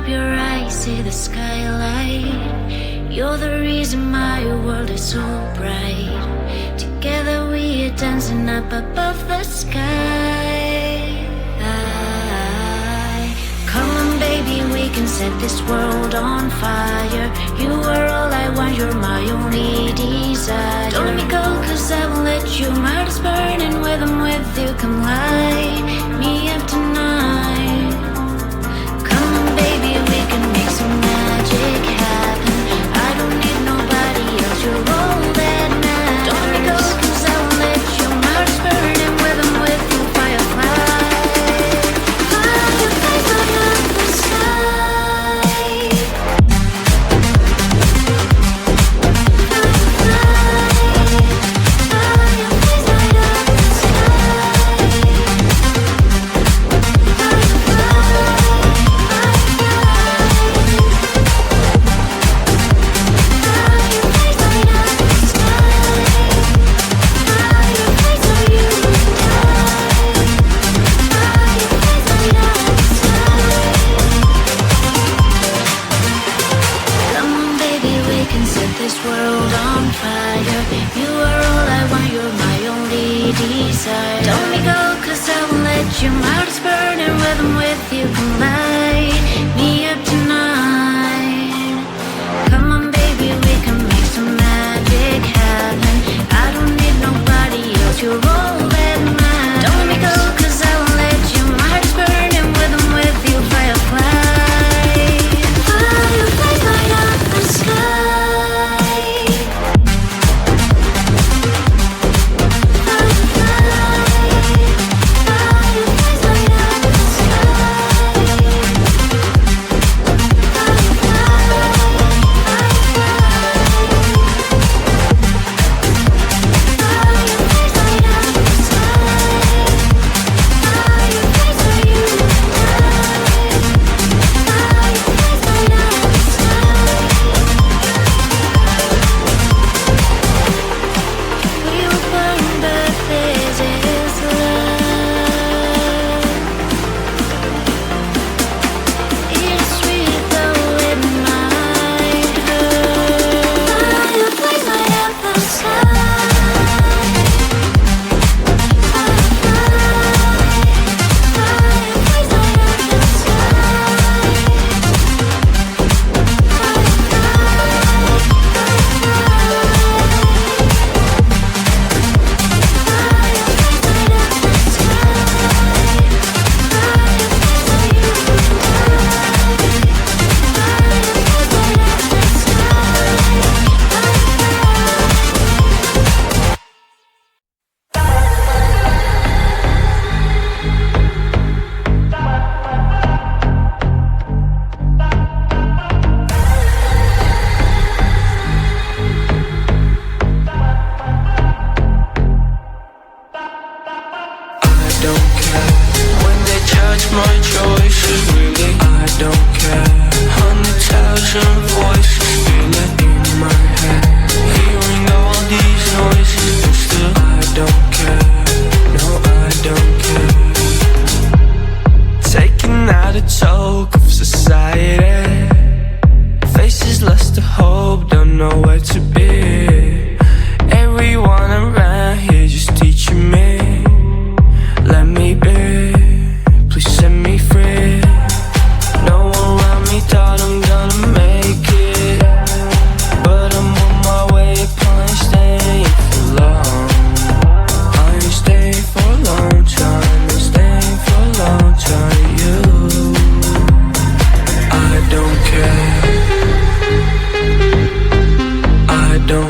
up your eyes, see the skylight. You're the reason my world is so bright. Together we are dancing up above the sky. Come on baby, we can set this world on fire. You are all I want, you're my only desire. Don't let me go, cause I won't let you. My heart is burning with I'm with you. Come light me up tonight. Come on baby, we can make some magic happen. I don't need nobody else, you're all that matters. Don't let me go, cause I won't let you. My heart is burning with I'm with you. Firefly, fireflies light up the sky. Fireflies light up the this world on fire. You are all I want, you're my only desire. Don't let me go, cause I won't let you. My heart is burning with I'm with you. Come light me up tonight. Come on baby, we can make some magic happen. I don't need nobody else, you're all that matters. Don't let me go, cause I won't let you. My heart is burning with I'm with you. Firefly, fireflies light up the sky. don't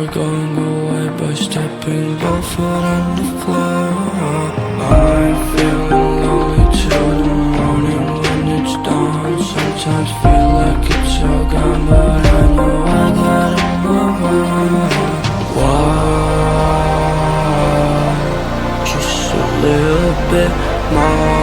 are going away by stepping both foot on the floor. I'm feeling lonely till the morning when it's dawn. Sometimes feel like it's all gone, but I know I gotta move on. Why? Just a little bit more.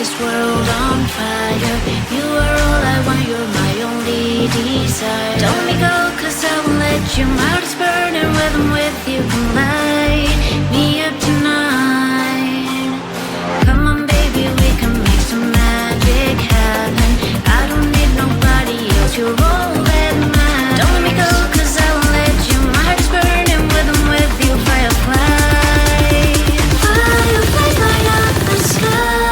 this world on fire. You are all I want, you're my only desire. Don't let me go, cause I won't let you. My heart is burning when I'm with you. Come light me up tonight. Come on baby, we can make some magic happen. I don't need nobody else, you're all that matters. Don't let me go, cause I won't let you. My heart is burning when I'm with you. Firefly, fireflies light up the sky.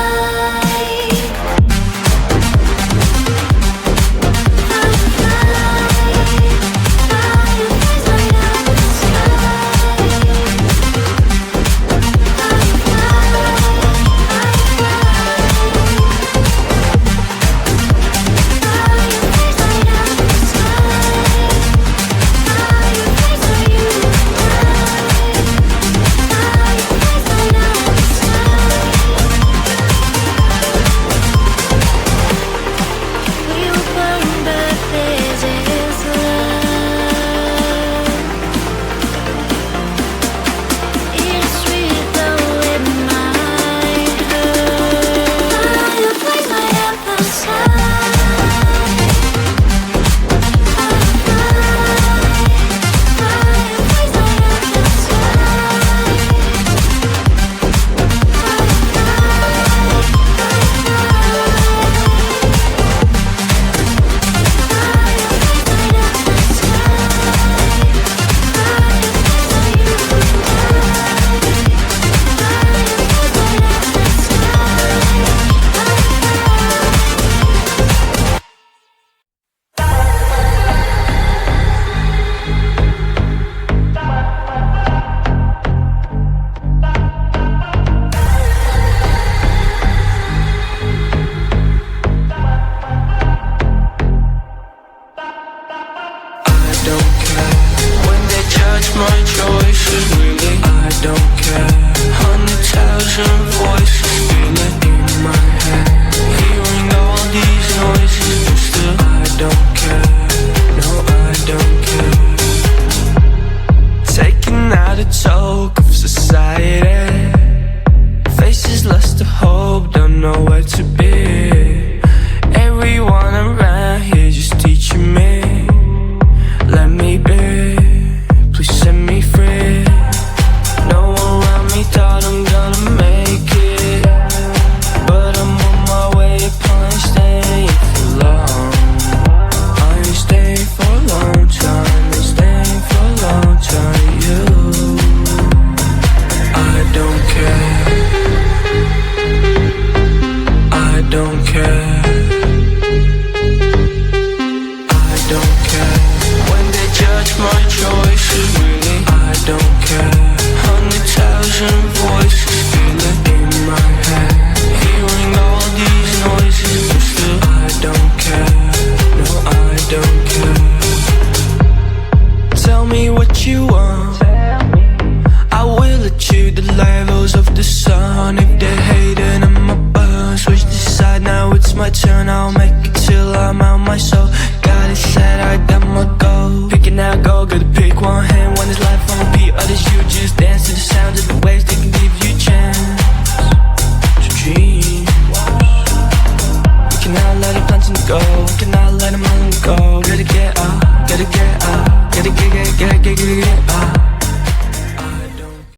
Go, cannot let him go. Gotta get up, gotta get up, gotta get